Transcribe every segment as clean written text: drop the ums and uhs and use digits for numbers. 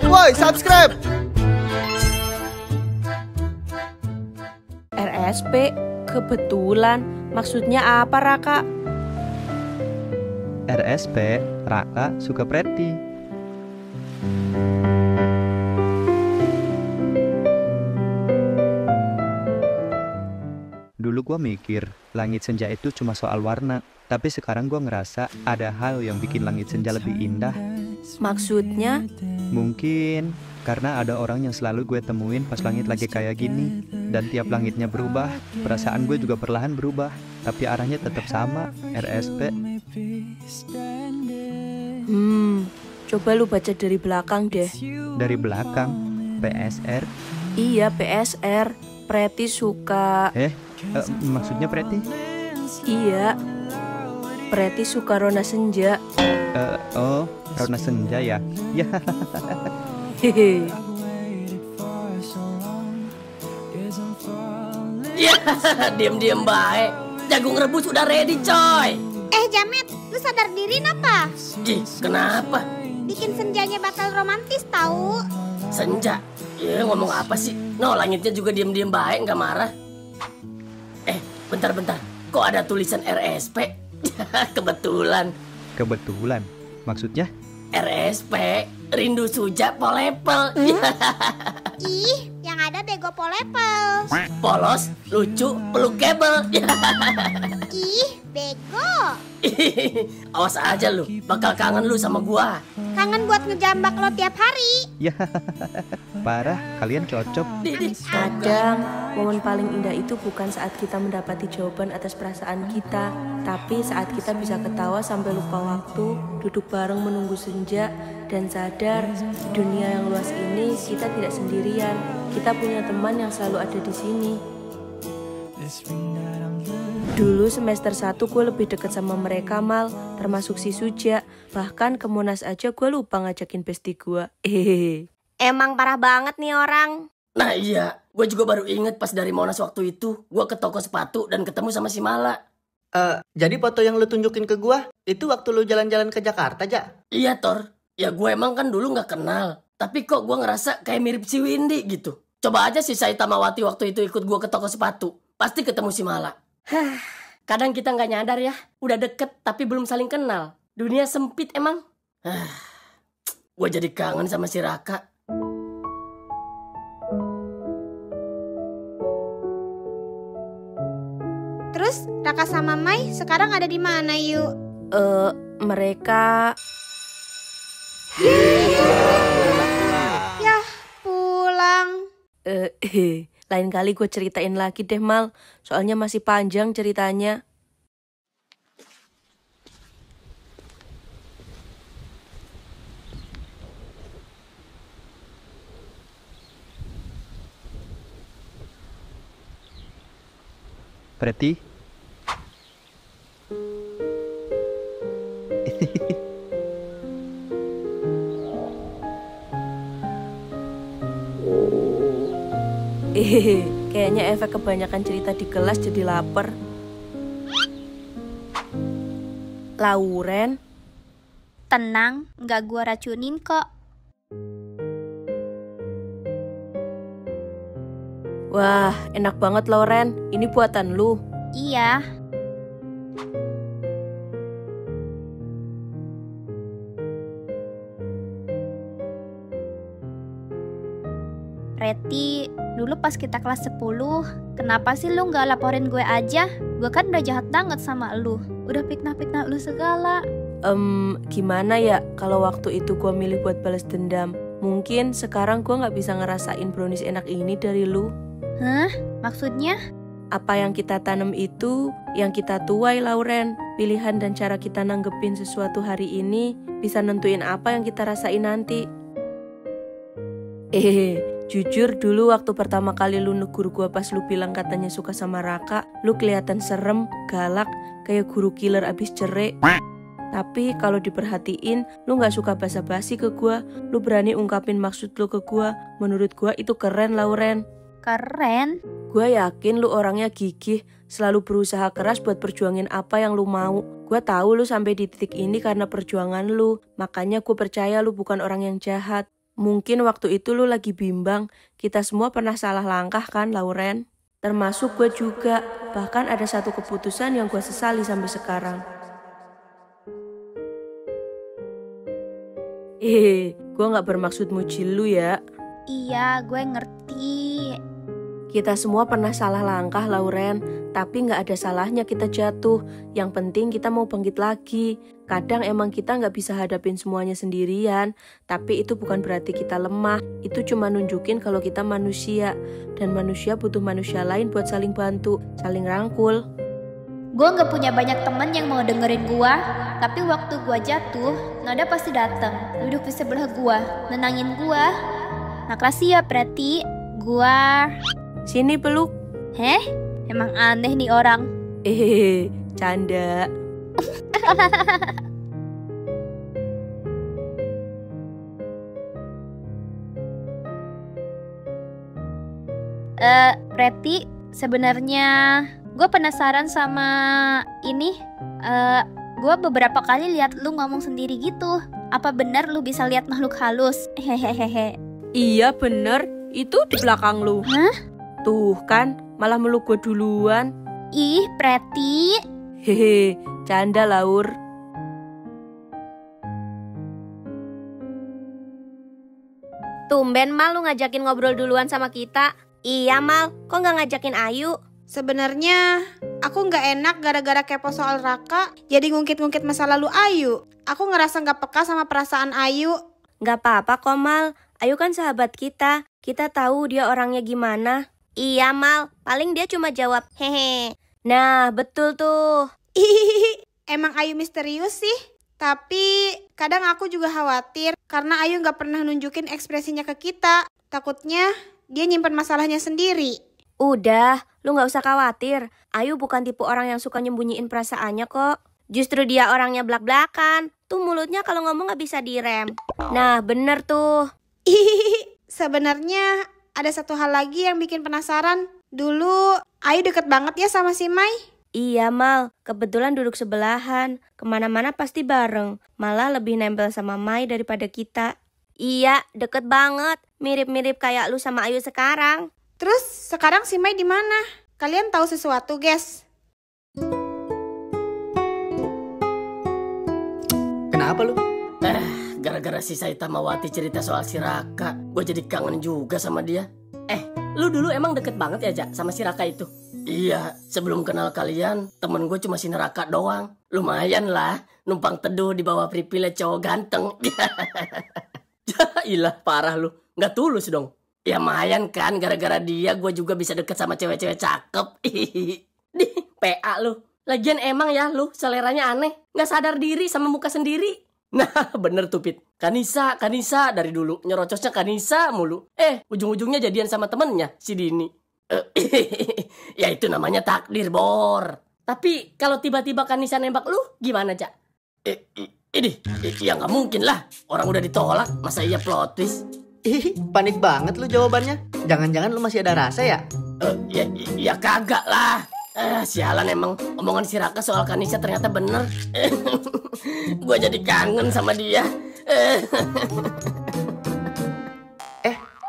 Woi, subscribe. RSP, kebetulan. Maksudnya apa, Raka? RSP, Raka suka Preti. Dulu gua mikir langit senja itu cuma soal warna, tapi sekarang gua ngerasa ada hal yang bikin langit senja lebih indah. Maksudnya? Mungkin karena ada orang yang selalu gue temuin pas langit lagi kayak gini. Dan tiap langitnya berubah, perasaan gue juga perlahan berubah, tapi arahnya tetap sama, RSP. Coba lu baca dari belakang deh. Dari belakang, PSR. Iya, PSR. Preti suka... Maksudnya Preti? Iya, Preti suka Rona Senja. Oh, Rona Senja ya? Ya. Hehe. Ya, diem-diem baik. Jagung rebus udah ready, coy. Jamet, lu sadar diri napa? Ih, kenapa? Bikin senjanya bakal romantis tahu. Senja? Ya, ngomong apa sih? No, langitnya juga diem-diem baik, nggak marah. Bentar-bentar. Kok ada tulisan RSP? Kebetulan. Kebetulan? Maksudnya? RSP, rindu suja polepel. Ih, yang ada bego polepel. Polos, lucu, peluk kabel. Ih, bego. Awas aja lu, bakal kangen lu sama gua. Kangen buat ngejambak lo tiap hari. Ya, parah, kalian cocok. Kadang momen paling indah itu bukan saat kita mendapati jawaban atas perasaan kita, tapi saat kita bisa ketawa sampai lupa waktu, duduk bareng menunggu senja, dan sadar di dunia yang luas ini kita tidak sendirian. Kita punya teman yang selalu ada di sini. Dulu semester 1 gue lebih deket sama mereka, Mal, termasuk si Suja. Bahkan ke Monas aja gue lupa ngajakin bestie gue. Emang parah banget nih orang. Nah iya, gue juga baru inget pas dari Monas waktu itu, gue ke toko sepatu dan ketemu sama si Mala. Jadi foto yang lu tunjukin ke gua itu waktu lu jalan-jalan ke Jakarta, Ja? Iya, Tor. Ya gue emang kan dulu gak kenal. Tapi kok gue ngerasa kayak mirip si Windy gitu. Coba aja si Saita Mawati waktu itu ikut gue ke toko sepatu. Pasti ketemu si Mala. Kadang kita gak nyadar ya. Udah deket tapi belum saling kenal. Dunia sempit emang. Gue jadi kangen sama si Raka. Terus Raka sama Mai sekarang ada di mana yuk? Mereka... Yah, pulang. Lain kali gue ceritain lagi deh, Mal. Soalnya masih panjang ceritanya. Preti? Kayaknya efek kebanyakan cerita di kelas jadi lapar. Lauren? Tenang, nggak gua racunin kok. Wah, enak banget Lauren. Ini buatan lu. Iya. Preti, dulu pas kita kelas 10, kenapa sih lu nggak laporin gue aja? Gue kan udah jahat banget sama lu. Udah fitnah-fitnah lu segala. Gimana ya kalau waktu itu gue milih buat balas dendam? Mungkin sekarang gue gak bisa ngerasain brownies enak ini dari lu. Hah? Maksudnya? Apa yang kita tanam itu yang kita tuai, Lauren. Pilihan dan cara kita nanggepin sesuatu hari ini bisa nentuin apa yang kita rasain nanti. Jujur dulu waktu pertama kali lu negur gue pas lu bilang katanya suka sama Raka, lu kelihatan serem, galak, kayak guru killer abis cerai. Tapi kalau diperhatiin, lu gak suka basa-basi ke gue, lu berani ungkapin maksud lu ke gue. Menurut gue itu keren, Lauren. Keren? Gue yakin lu orangnya gigih, selalu berusaha keras buat perjuangin apa yang lu mau. Gue tahu lu sampai di titik ini karena perjuangan lu, makanya gue percaya lu bukan orang yang jahat. Mungkin waktu itu lu lagi bimbang. Kita semua pernah salah langkah kan, Lauren? Termasuk gue juga. Bahkan ada satu keputusan yang gue sesali sampai sekarang. Gue gak bermaksud muji lu ya. Iya, gue ngerti. Kita semua pernah salah langkah, Lauren. Tapi gak ada salahnya kita jatuh. Yang penting kita mau bangkit lagi. Kadang emang kita gak bisa hadapin semuanya sendirian. Tapi itu bukan berarti kita lemah. Itu cuma nunjukin kalau kita manusia. Dan manusia butuh manusia lain buat saling bantu, saling rangkul. Gue gak punya banyak teman yang mau dengerin gue. Tapi waktu gue jatuh, Nada pasti datang, duduk di sebelah gue, nenangin gue. Makasih ya Preti. Gue... Sini peluk. Heh? Emang aneh nih orang. Canda. Preti, sebenarnya gue penasaran sama ini. Gue beberapa kali lihat lu ngomong sendiri gitu. Apa benar lu bisa lihat makhluk halus? Hehehe. Iya bener, itu di belakang lu. Hah? Tuh kan, malah meluk gue duluan. Ih, Preti. Canda Laur. Tumben Mal lu ngajakin ngobrol duluan sama kita. Iya Mal, kok gak ngajakin Ayu? Sebenarnya aku gak enak gara-gara kepo soal Raka, jadi ngungkit-ngungkit masa lalu Ayu. Aku ngerasa gak peka sama perasaan Ayu. Gak apa-apa kok Mal, Ayu kan sahabat kita. Kita tahu dia orangnya gimana. Iya Mal, paling dia cuma jawab hehe. Nah betul tuh. Emang Ayu misterius sih. Tapi kadang aku juga khawatir karena Ayu gak pernah nunjukin ekspresinya ke kita. Takutnya dia nyimpen masalahnya sendiri. Udah, lu gak usah khawatir. Ayu bukan tipe orang yang suka nyembunyiin perasaannya kok. Justru dia orangnya blak-blakan. Tuh mulutnya kalau ngomong gak bisa direm. Nah bener tuh. Sebenarnya ada satu hal lagi yang bikin penasaran. Dulu Ayu deket banget ya sama si Mai. Iya Mal, kebetulan duduk sebelahan. Kemana-mana pasti bareng. Malah lebih nempel sama Mai daripada kita. Iya, deket banget. Mirip-mirip kayak lu sama Ayu sekarang. Terus sekarang si Mai di mana? Kalian tahu sesuatu, guys? Kenapa lu? Gara-gara si Saita Mawati cerita soal si Raka, gue jadi kangen juga sama dia. Lu dulu emang deket banget ya Jak sama si Raka itu? Iya, sebelum kenal kalian, temen gue cuma si Raka doang. Lumayan lah, numpang teduh di bawah privilege cowok ganteng. Ilah, parah lu, gak tulus dong. Ya lumayan kan, gara-gara dia gue juga bisa deket sama cewek-cewek cakep. Di PA lu. Lagian emang ya lu seleranya aneh, gak sadar diri sama muka sendiri. Nah bener tuh Pit, Kanisa dari dulu nyerocosnya Kanisa mulu. Ujung-ujungnya jadian sama temennya si Dini. Ya itu namanya takdir Bor. Tapi kalau tiba-tiba Kanisa nembak lu gimana Cak? Ya gak mungkin lah, orang udah ditolak masa iya plot twist. Panik banget lu jawabannya. Jangan-jangan lu masih ada rasa ya? Ya kagak lah. Sialan emang omongan si Raka soal Kanisa ternyata bener. Gue jadi kangen sama dia.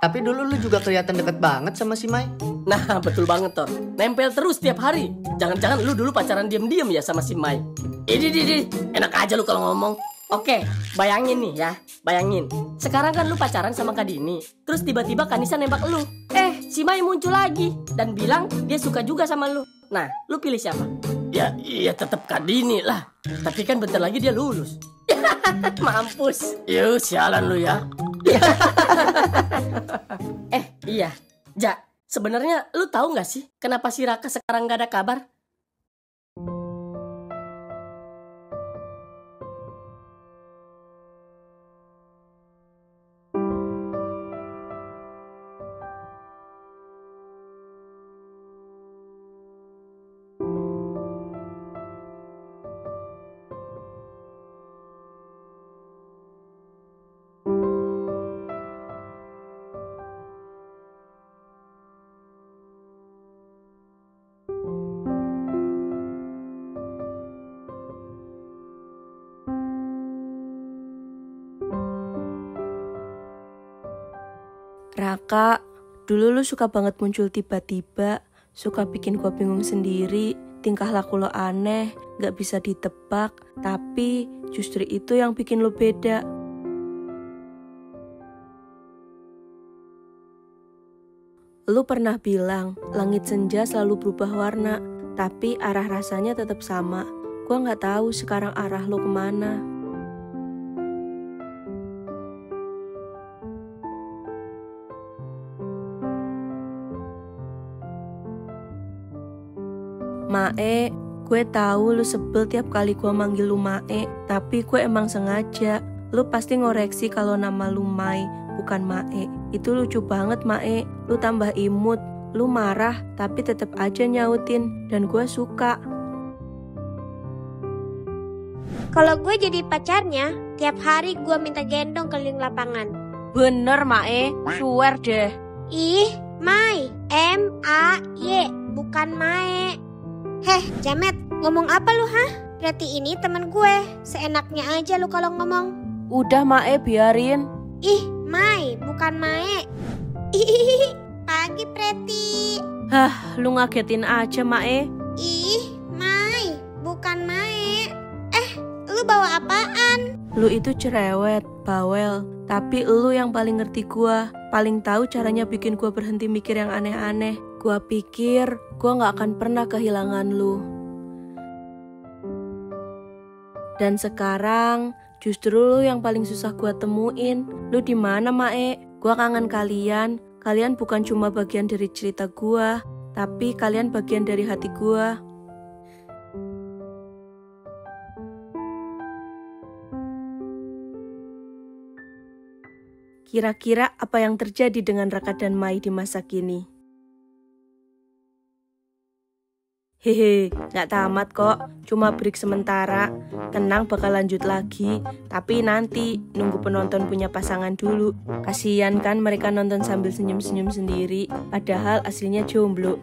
Tapi dulu lu juga kelihatan deket banget sama si Mai. Nah betul banget Tor, nempel terus tiap hari. Jangan-jangan lu dulu pacaran diem-diem ya sama si Mai. Enak aja lu kalau ngomong. Oke, bayangin nih ya, bayangin. Sekarang kan lu pacaran sama Kak Dini, terus tiba-tiba Kanisa nembak lu. Si Mai muncul lagi dan bilang dia suka juga sama lu. Nah, lu pilih siapa? Ya tetap Kak Dini lah. Tapi kan bentar lagi dia lulus. Mampus. Yuk, sialan lu ya. Iya. Ja, sebenarnya lu tahu nggak sih kenapa si Raka sekarang nggak ada kabar? Raka, dulu lu suka banget muncul tiba-tiba, suka bikin gua bingung sendiri, tingkah laku lo aneh, gak bisa ditebak, tapi justru itu yang bikin lo beda. Lu pernah bilang, langit senja selalu berubah warna, tapi arah rasanya tetap sama. Gua gak tahu sekarang arah lo kemana. Mae, gue tahu lu sebel tiap kali gue manggil lu Mae, tapi gue emang sengaja. Lu pasti ngoreksi kalau nama lu Mai, bukan Mae. Itu lucu banget Mae, lu tambah imut. Lu marah, tapi tetap aja nyautin, dan gue suka. Kalau gue jadi pacarnya, tiap hari gue minta gendong keliling lapangan. Bener Mae, swear deh. Ih, Mai, M-A-Y, bukan Mae. Heh, Jamet, ngomong apa lu hah? Preti ini temen gue, seenaknya aja lu kalau ngomong. Udah Mae, biarin. Ih, Mai, bukan Mae. Ih, pagi Preti. Hah, lu ngagetin aja Mae. Ih, Mai, bukan Mae. Lu bawa apaan? Lu itu cerewet, bawel, tapi lu yang paling ngerti gua, paling tahu caranya bikin gua berhenti mikir yang aneh-aneh. Gua pikir gua gak akan pernah kehilangan lu. Dan sekarang justru lu yang paling susah gua temuin. Lu di mana, Mae? Gua kangen kalian. Kalian bukan cuma bagian dari cerita gua, tapi kalian bagian dari hati gua. Kira-kira apa yang terjadi dengan Raka dan Mai di masa kini? Hehe, gak tamat kok, cuma break sementara. Tenang, bakal lanjut lagi. Tapi nanti, nunggu penonton punya pasangan dulu. Kasian kan mereka nonton sambil senyum-senyum sendiri, padahal aslinya jomblo.